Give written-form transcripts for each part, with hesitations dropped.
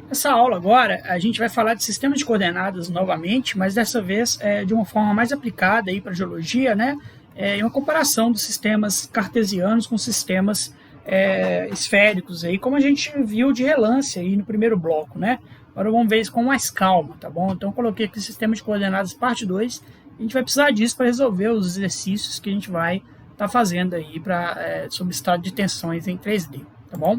Nessa aula agora, a gente vai falar de sistema de coordenadas novamente, mas dessa vez de uma forma mais aplicada para a geologia, né? Uma comparação dos sistemas cartesianos com sistemas esféricos, aí, como a gente viu de relance aí no primeiro bloco, né? Agora vamos ver isso com mais calma, tá bom? Então coloquei aqui sistema de coordenadas parte 2, a gente vai precisar disso para resolver os exercícios que a gente vai estar fazendo aí sobre estado de tensões em 3D, tá bom?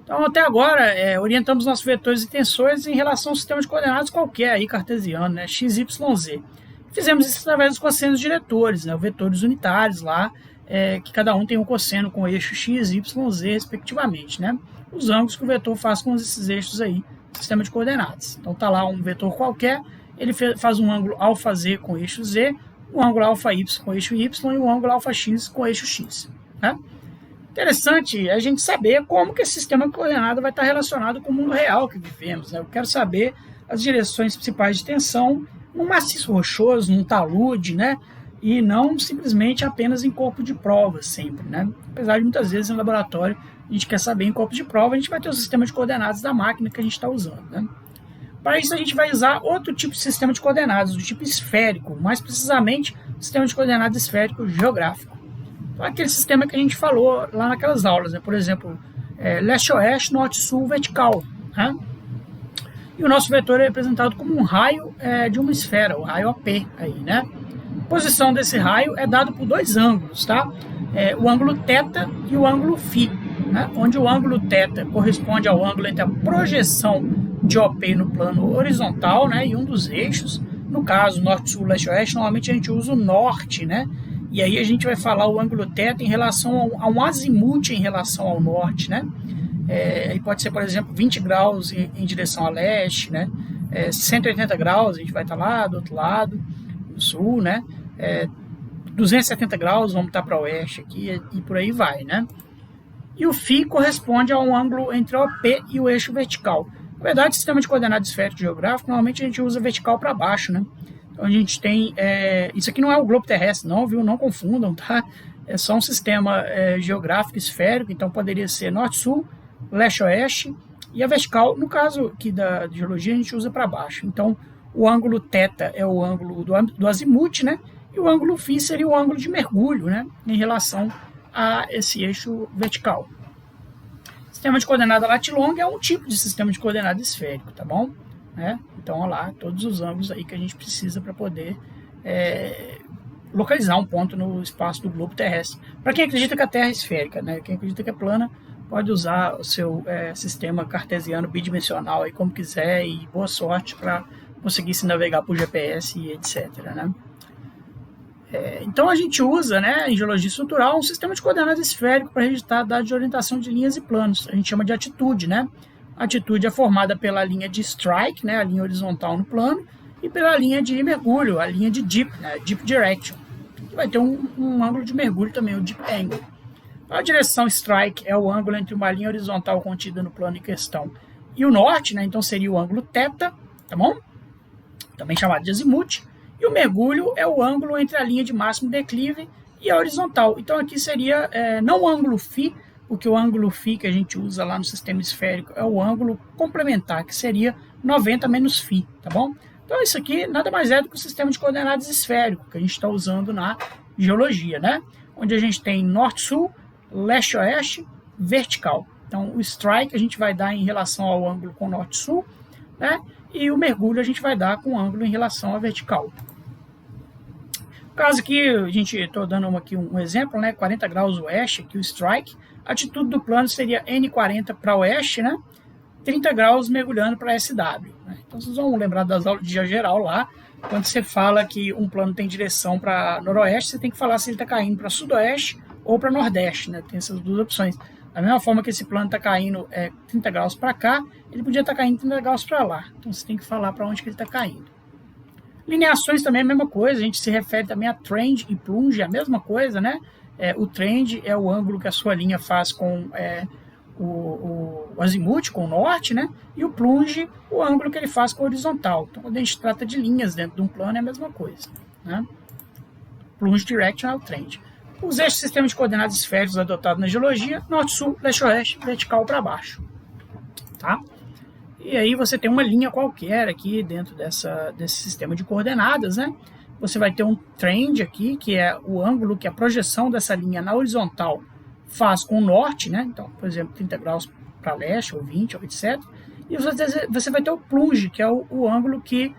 Então, até agora, orientamos nossos vetores e tensores em relação a um sistema de coordenadas qualquer, aí, cartesiano, né, x, y, z. Fizemos isso através dos cossenos diretores, né, os vetores unitários lá, que cada um tem um cosseno com eixo x, y, z, respectivamente, né? Os ângulos que o vetor faz com esses eixos aí, sistema de coordenadas. Então, está lá um vetor qualquer, ele faz um ângulo αz com eixo z, um ângulo αy com eixo y e um ângulo αx com eixo x, né? Interessante a gente saber como que esse sistema de coordenada vai estar relacionado com o mundo real que vivemos, né? Eu quero saber as direções principais de tensão num maciço rochoso, num talude, né? E não simplesmente apenas em corpo de prova sempre, né? Apesar de muitas vezes em laboratório a gente quer saber em corpo de prova, a gente vai ter o sistema de coordenadas da máquina que a gente está usando, né? Para isso a gente vai usar outro tipo de sistema de coordenadas, do tipo esférico, mais precisamente o sistema de coordenadas esférico geográfico. Aquele sistema que a gente falou lá naquelas aulas, né? Por exemplo, leste-oeste, norte-sul, vertical, né? E o nosso vetor é representado como um raio de uma esfera, o raio AP aí, né? A posição desse raio é dado por dois ângulos, tá? O ângulo θ e o ângulo φ, né? Onde o ângulo θ corresponde ao ângulo entre a projeção de OP no plano horizontal, né? E um dos eixos. No caso, norte-sul, leste-oeste, normalmente a gente usa o norte, né? E aí a gente vai falar o ângulo θ em relação a um azimuth em relação ao norte, né? E pode ser, por exemplo, 20 graus em direção a leste, né? 180 graus, a gente vai estar lá do outro lado, no sul, né? 270 graus, vamos estar para o oeste aqui e por aí vai, né? E o φ corresponde a um ângulo entre o OP e o eixo vertical. Na verdade, sistema de coordenadas esférico geográfico, normalmente a gente usa vertical para baixo, né? Então a gente tem, isso aqui não é o globo terrestre não, viu? Não confundam, tá? É só um sistema geográfico esférico, então poderia ser norte-sul, leste-oeste, e a vertical, no caso aqui da geologia, a gente usa para baixo. Então o ângulo θ é o ângulo do azimuth, né? E o ângulo φ seria o ângulo de mergulho, né? Em relação a esse eixo vertical. Sistema de coordenada latilonga é um tipo de sistema de coordenada esférico, tá bom? Então, olha lá, todos os ângulos aí que a gente precisa para poder localizar um ponto no espaço do globo terrestre. Para quem acredita que a Terra é esférica, né? Quem acredita que é plana, pode usar o seu sistema cartesiano bidimensional aí como quiser e boa sorte para conseguir se navegar por GPS e etc, né? Então a gente usa, né, em geologia estrutural, um sistema de coordenadas esférico para registrar dados de orientação de linhas e planos. A gente chama de atitude, né? A atitude é formada pela linha de strike, né, a linha horizontal no plano, e pela linha de mergulho, a linha de dip, né, deep direction. Vai ter um ângulo de mergulho também, o deep angle. A direção strike é o ângulo entre uma linha horizontal contida no plano em questão e o norte, né, então seria o ângulo θ, tá bom? Também chamado de azimuth. E o mergulho é o ângulo entre a linha de máximo declive e a horizontal. Então aqui seria não o ângulo φ, porque o ângulo φ que a gente usa lá no sistema esférico é o ângulo complementar, que seria 90 menos φ, tá bom? Então isso aqui nada mais é do que o sistema de coordenadas esférico que a gente está usando na geologia, né? Onde a gente tem norte-sul, leste-oeste, vertical. Então o strike a gente vai dar em relação ao ângulo com norte-sul, né? E o mergulho a gente vai dar com ângulo em relação à vertical. No caso aqui, a gente estou dando aqui um exemplo, né? 40 graus oeste, aqui o strike. A atitude do plano seria N40 para oeste, né? 30 graus mergulhando para SW. Né? Então vocês vão lembrar das aulas de geral lá. Quando você fala que um plano tem direção para noroeste, você tem que falar se ele está caindo para sudoeste ou para nordeste, né? Tem essas duas opções. Da mesma forma que esse plano está caindo 30 graus para cá, ele podia estar caindo 30 graus para lá. Então você tem que falar para onde que ele está caindo. Lineações também é a mesma coisa, a gente se refere também a trend e plunge, é a mesma coisa, né? O trend é o ângulo que a sua linha faz com o azimuth, com o norte, né? E o plunge, o ângulo que ele faz com o horizontal. Então, quando a gente trata de linhas dentro de um plano, é a mesma coisa, né? Plunge direction é o trend. Os eixos do sistema de coordenadas esféricos adotados na geologia, norte-sul, leste-oeste, vertical para baixo. tá? E aí você tem uma linha qualquer aqui dentro desse sistema de coordenadas, né? Você vai ter um trend aqui, que é o ângulo que a projeção dessa linha na horizontal faz com o norte, né? Então, por exemplo, 30 graus para leste, ou 20, ou etc. E você vai ter o plunge, que é o ângulo que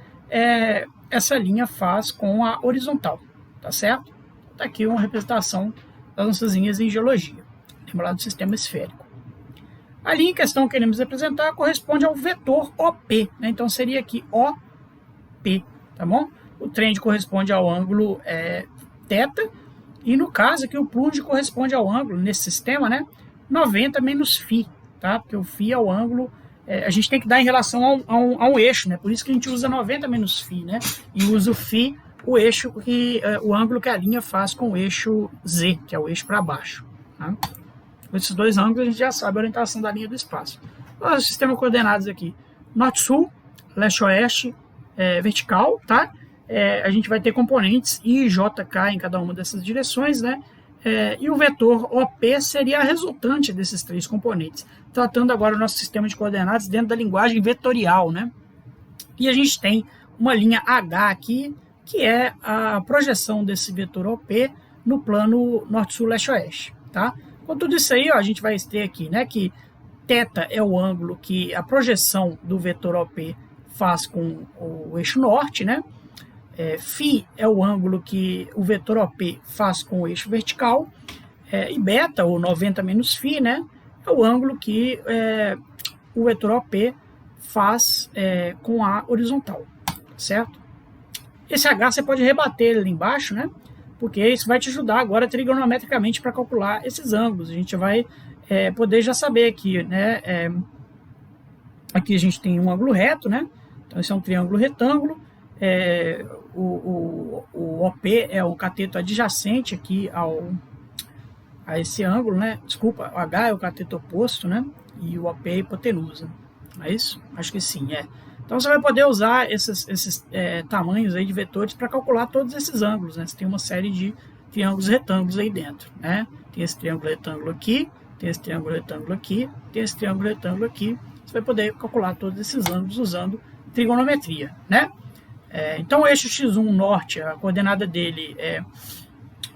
essa linha faz com a horizontal, tá certo? Tá aqui uma representação das nossas linhas em geologia, lembra lá do sistema esférico. A linha em questão que queremos representar corresponde ao vetor OP, né? Então seria aqui OP, tá bom? O trend corresponde ao ângulo θ, e no caso aqui o plunge corresponde ao ângulo, nesse sistema, né? 90 menos φ, tá? Porque o φ é o ângulo, a gente tem que dar em relação ao eixo, né? Por isso que a gente usa 90 menos φ, né? E usa o φ, o eixo, o ângulo que a linha faz com o eixo Z, que é o eixo para baixo, tá? Com esses dois ângulos a gente já sabe a orientação da linha do espaço. O sistema de coordenadas aqui, norte-sul, leste-oeste, vertical, tá? A gente vai ter componentes I, J, K em cada uma dessas direções, né? E o vetor OP seria a resultante desses três componentes, tratando agora o nosso sistema de coordenadas dentro da linguagem vetorial, né? E a gente tem uma linha H aqui, que é a projeção desse vetor OP no plano norte-sul, leste-oeste, tá? Com tudo isso aí, ó, a gente vai ter aqui, né, que θ é o ângulo que a projeção do vetor OP faz com o eixo norte, né? Φ é o ângulo que o vetor OP faz com o eixo vertical, e beta, ou 90 menos φ, né, é o ângulo que o vetor OP faz com a horizontal, certo? Esse H você pode rebater ali embaixo, né, porque isso vai te ajudar agora trigonometricamente para calcular esses ângulos. A gente vai poder já saber aqui, né, aqui a gente tem um ângulo reto, né, então esse é um triângulo retângulo. O OP é o cateto adjacente aqui a esse ângulo, né? Desculpa, o H é o cateto oposto, né? E o OP é a hipotenusa. É isso? Acho que sim, Então você vai poder usar esses tamanhos aí de vetores para calcular todos esses ângulos, né? Você tem uma série de triângulos retângulos aí dentro, né? Tem esse triângulo retângulo aqui, tem esse triângulo retângulo aqui, tem esse triângulo retângulo aqui. Você vai poder calcular todos esses ângulos usando trigonometria, né? Então o eixo x1 norte, a coordenada dele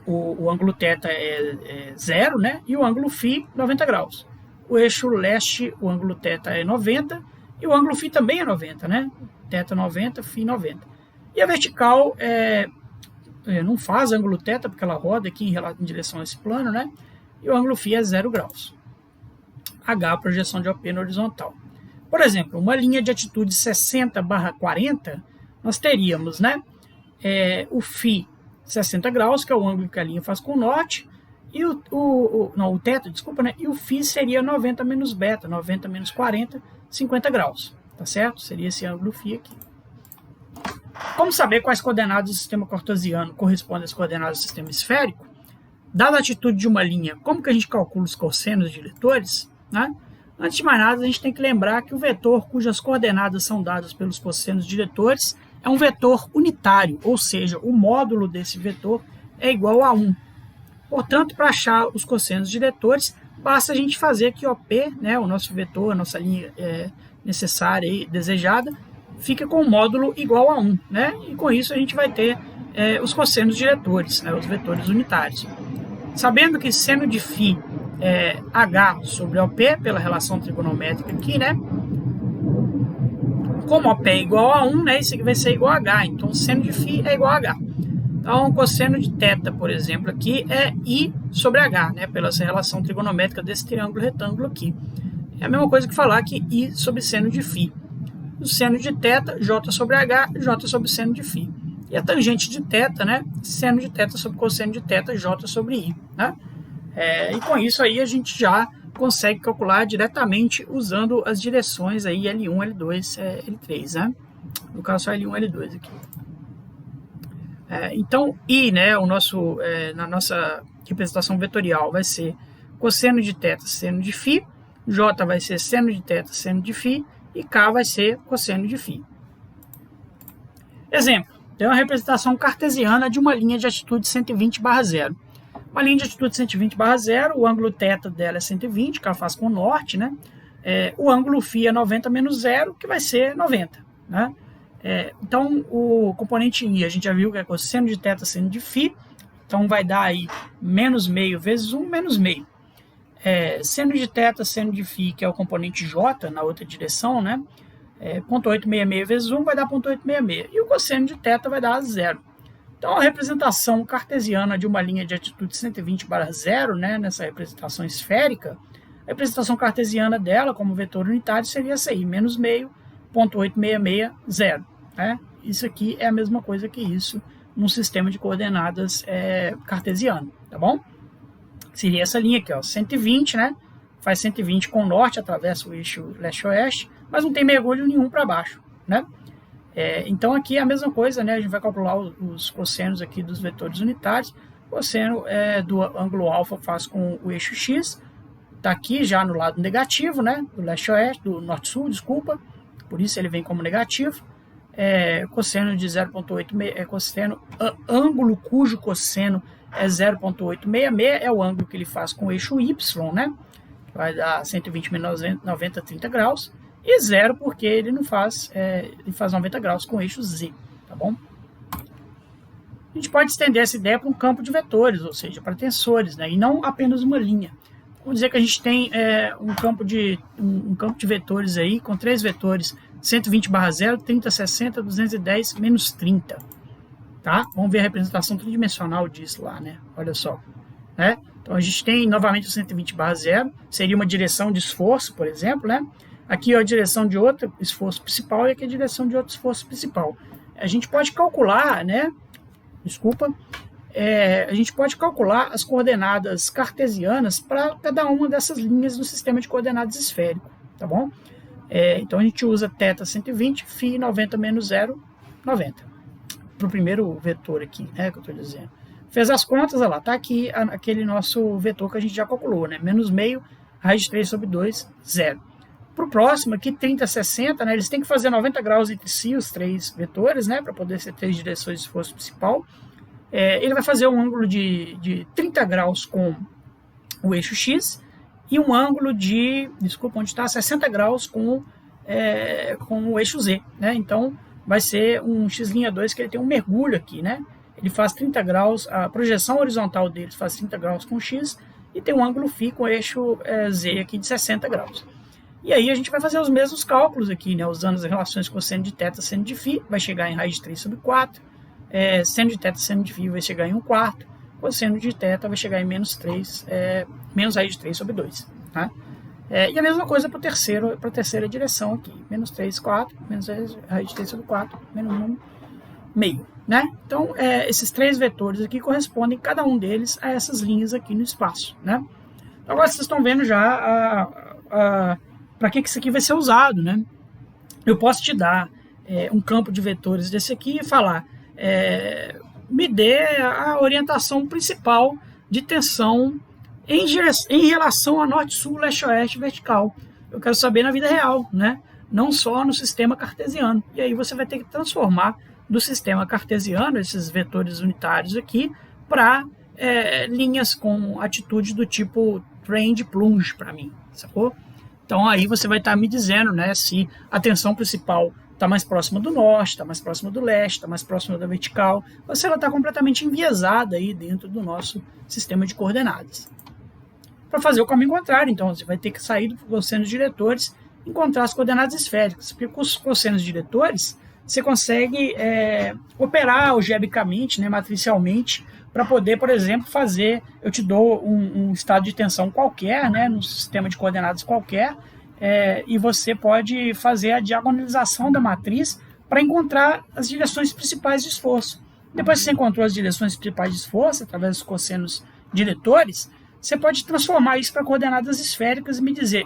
o ângulo θ é 0, né? E o ângulo φ 90 graus. O eixo leste, o ângulo θ é 90 e o ângulo φ também é 90, né? θ 90, φ 90. E a vertical não faz ângulo θ porque ela roda aqui em direção a esse plano, né? E o ângulo φ é 0 graus. H, a projeção de OP na horizontal. Por exemplo, uma linha de atitude 60/40, nós teríamos, né, o φ 60 graus, que é o ângulo que a linha faz com o norte, e o θ, desculpa, né, e o φ seria 90 menos beta, 90 menos 40, 50 graus, tá certo? Seria esse ângulo φ aqui. Como saber quais coordenadas do sistema cartesiano correspondem às coordenadas do sistema esférico? Dada a atitude de uma linha, como que a gente calcula os cossenos diretores, né? Antes de mais nada, a gente tem que lembrar que o vetor cujas coordenadas são dadas pelos cossenos diretores é um vetor unitário, ou seja, o módulo desse vetor é igual a 1. Portanto, para achar os cossenos diretores, basta a gente fazer que OP, né, o nosso vetor, a nossa linha necessária e desejada, fica com o módulo igual a 1. Né? E com isso a gente vai ter os cossenos diretores, né, os vetores unitários. Sabendo que seno de φ é H sobre OP, pela relação trigonométrica aqui, né? Como OP é igual a 1, né, isso aqui vai ser igual a H, então seno de φ é igual a H. Então, o cosseno de θ, por exemplo, aqui é I sobre H, né, pela essa relação trigonométrica desse triângulo retângulo aqui. É a mesma coisa que falar que I sobre seno de φ. O seno de θ, J sobre H, J sobre seno de φ. E a tangente de θ, né, seno de θ sobre cosseno de θ, J sobre I, né? E com isso aí a gente já consegue calcular diretamente usando as direções aí L1, L2, L3, né? No caso só L1, L2 aqui. Então, I, né, na nossa representação vetorial vai ser cosseno de θ, seno de φ, J vai ser seno de θ, seno de φ, e K vai ser cosseno de φ. Exemplo, tem uma representação cartesiana de uma linha de atitude 120/0. Uma linha de atitude 120/0, o ângulo θ dela é 120, que ela faz com o norte, né? o ângulo φ é 90 menos 0, que vai ser 90. Né? Então, o componente I, a gente já viu que é cosseno de θ seno de φ, então vai dar aí menos meio vezes 1 menos meio. Seno de θ seno de φ, que é o componente J na outra direção, né? 0,866 vezes 1 vai dar 0,866. E o cosseno de θ vai dar 0. Então, a representação cartesiana de uma linha de atitude 120/0, né, nessa representação esférica, a representação cartesiana dela, como vetor unitário, seria essa aí, menos meio, 0,866, 0. Né? Isso aqui é a mesma coisa que isso num sistema de coordenadas cartesiano, tá bom? Seria essa linha aqui, ó, 120, né? Faz 120 com o norte, atravessa o eixo leste-oeste, mas não tem mergulho nenhum para baixo, né? Então aqui é a mesma coisa, né? A gente vai calcular os cossenos aqui dos vetores unitários. O cosseno do ângulo alfa faz com o eixo x, está aqui já no lado negativo, né? Do leste-oeste, do norte-sul, desculpa, por isso ele vem como negativo. Cosseno de 0,866 cosseno, ângulo cujo cosseno é 0,866, é o ângulo que ele faz com o eixo y, né? Vai dar 120 menos 90, 30 graus. E 0 porque ele não faz, ele faz 90 graus com o eixo z, tá bom? A gente pode estender essa ideia para um campo de vetores, ou seja, para tensores, né? E não apenas uma linha. Vamos dizer que a gente tem um campo de vetores aí, com 3 vetores, 120/0, 30, 60, 210, menos 30. Tá? Vamos ver a representação tridimensional disso lá, né? Olha só. Né? Então a gente tem novamente o 120/0, seria uma direção de esforço, por exemplo, né? Aqui é a direção de outro esforço principal e aqui é a direção de outro esforço principal. A gente pode calcular, né? Desculpa. A gente pode calcular as coordenadas cartesianas para cada uma dessas linhas do sistema de coordenadas esférico, tá bom? Então a gente usa θ 120, φ 90 menos 0, 90. Para o primeiro vetor aqui, né, que eu estou dizendo. Fez as contas, olha lá, tá aqui aquele nosso vetor que a gente já calculou, né? Menos meio, raiz de 3 sobre 2, 0. Para o próximo aqui, 30, 60, né, eles têm que fazer 90 graus entre si, os 3 vetores, né, para poder ser 3 direções de esforço principal. Ele vai fazer um ângulo de 30 graus com o eixo x e um ângulo de, desculpa, onde está, 60 graus com o eixo z. Né? Então, vai ser um x'2 que ele tem um mergulho aqui, né? Ele faz 30 graus, a projeção horizontal dele faz 30 graus com x e tem um ângulo φ com o eixo z aqui de 60 graus. E aí a gente vai fazer os mesmos cálculos aqui, né? Usando as relações cosseno de θ, seno de φ, vai chegar em raiz de 3 sobre 4. Seno de θ, seno de φ vai chegar em 1/4. Cosseno de θ vai chegar em menos 3, menos raiz de 3 sobre 2. Tá? E a mesma coisa para a terceira direção aqui. Menos 3, 4, menos raiz de 3 sobre 4, menos 1, meio. Né? Então, esses 3 vetores aqui correspondem, cada um deles, a essas linhas aqui no espaço. Né? Agora vocês estão vendo já para que isso aqui vai ser usado. Né? Eu posso te dar um campo de vetores desse aqui e falar, me dê a orientação principal de tensão em relação a norte-sul, leste-oeste, vertical. Eu quero saber na vida real, né? Não só no sistema cartesiano. E aí você vai ter que transformar do sistema cartesiano, esses vetores unitários aqui, para linhas com atitude do tipo trend plunge para mim, sacou? Então aí você vai estar me dizendo, né, se a tensão principal está mais próxima do norte, está mais próxima do leste, está mais próxima da vertical, ou se ela está completamente enviesada aí dentro do nosso sistema de coordenadas. Para fazer o caminho contrário, então, você vai ter que sair dos cossenos diretores e encontrar as coordenadas esféricas, porque com os cossenos diretores você consegue operar algebricamente, né, matricialmente, para poder, por exemplo, eu te dou um estado de tensão qualquer, né, num sistema de coordenadas qualquer, e você pode fazer a diagonalização da matriz para encontrar as direções principais de esforço. Depois que você encontrou as direções principais de esforço, através dos cossenos diretores, você pode transformar isso para coordenadas esféricas e me dizer,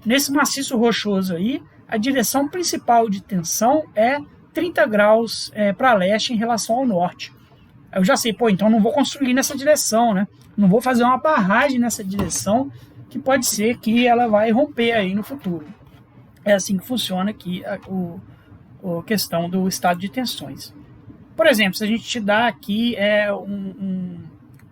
nesse maciço rochoso aí, a direção principal de tensão é 30 graus para leste em relação ao norte. Eu já sei, então não vou construir nessa direção, né? Não vou fazer uma barragem nessa direção, que pode ser que ela vai romper aí no futuro. É assim que funciona aqui a questão do estado de tensões. Por exemplo, se a gente te dá aqui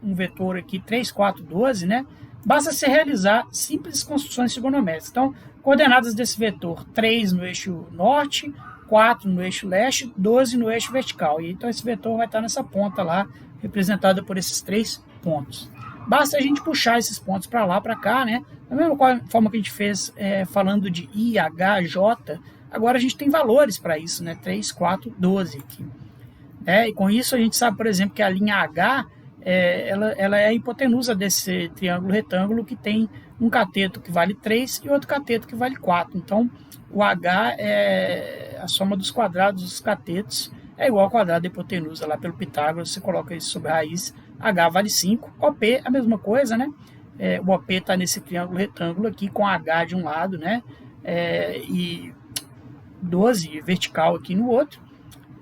um vetor aqui 3, 4, 12, né? basta se realizar simples construções trigonométricas. Então, coordenadas desse vetor, 3 no eixo norte, 4 no eixo leste, 12 no eixo vertical. E então esse vetor vai estar nessa ponta lá, representada por esses 3 pontos. Basta a gente puxar esses pontos para lá, para cá, né? Da mesma forma que a gente fez falando de I, H, J, agora a gente tem valores para isso, né? 3, 4, 12 aqui. E com isso a gente sabe, por exemplo, que a linha H, ela é a hipotenusa desse triângulo retângulo que tem um cateto que vale 3 e outro cateto que vale 4. Então, o H é a soma dos quadrados dos catetos, é igual ao quadrado da hipotenusa lá pelo Pitágoras, você coloca isso sobre a raiz, H vale 5, OP a mesma coisa, né? O OP está nesse triângulo retângulo aqui com H de um lado, né? E 12 vertical aqui no outro,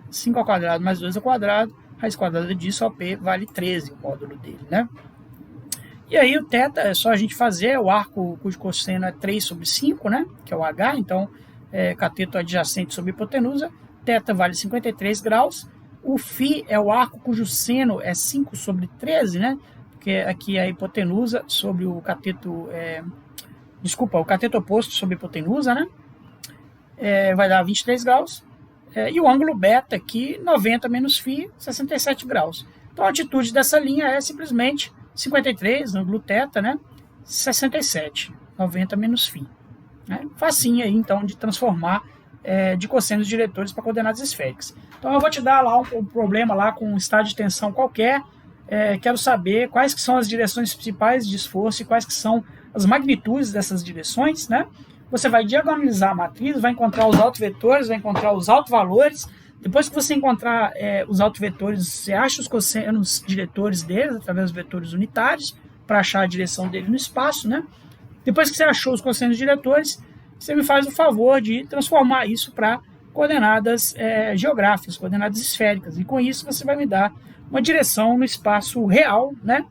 5 ao quadrado mais 2 ao quadrado, raiz quadrada disso, OP vale 13, o módulo dele, né? E aí o θ é só a gente fazer, o arco cujo cosseno é 3 sobre 5, né? Que é o H, então cateto adjacente sobre hipotenusa, θ vale 53 graus, o φ é o arco cujo seno é 5 sobre 13, né? Porque aqui é a hipotenusa sobre o cateto, o cateto oposto sobre a hipotenusa, né? Vai dar 23 graus. E o ângulo beta aqui, 90 menos φ, 67 graus. Então a altitude dessa linha é simplesmente 53, ângulo θ, né? 67, 90 menos φ. Facinho aí, então, de transformar de cossenos diretores para coordenadas esféricas. Então eu vou te dar lá um problema lá com um estado de tensão qualquer, quero saber quais que são as direções principais de esforço e quais que são as magnitudes dessas direções, né? Você vai diagonalizar a matriz, vai encontrar os autovetores, vai encontrar os autovalores. Depois que você encontrar os autovetores, você acha os cossenos diretores deles, através dos vetores unitários, para achar a direção dele no espaço, né? Depois que você achou os cossenos diretores, você me faz o favor de transformar isso para coordenadas geográficas, coordenadas esféricas. E com isso você vai me dar uma direção no espaço real, né?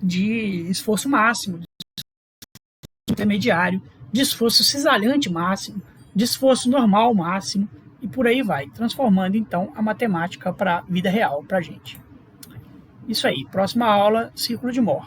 De esforço máximo, de esforço intermediário, de esforço cisalhante máximo, de esforço normal máximo, e por aí vai, transformando então a matemática para a vida real para a gente. Isso aí, próxima aula, círculo de Mohr.